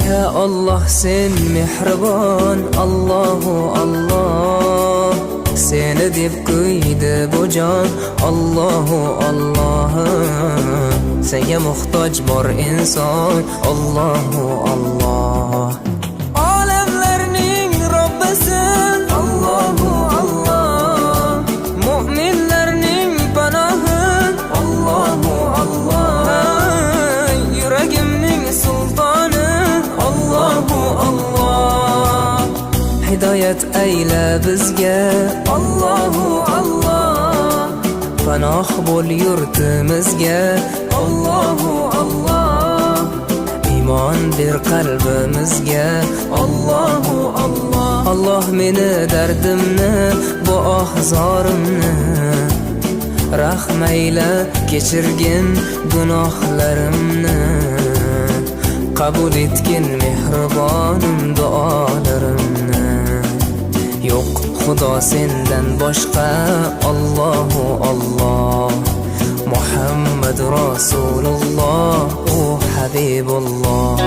Ya Allah sen mehribon, Allahu Allah. Seni deb kuydi bu jon, Allahu Allah. Senga muhtoj bor inson, Allahu Allah. Olamlarning Robbisin, Allahu Allah. Mu'minlarning panohi, Allahu Allah. Yuragimning sultoni, Allahu Allah. Hidoyat ayla bizga, Allahu Allah. Panoh bo'l yurtimizga, Allahu Allah. Iymon ber qalbimizga, Allahu Allah. Allah meni dardimni, bu ohzorimni rahmayla kechirgin gunohlarimni. Qabul etgin mehribonim duolarimni. Yo'q Xudo sendan boshqa, Allahu Allah. Muhammad Rasululloh, u Habibulloh.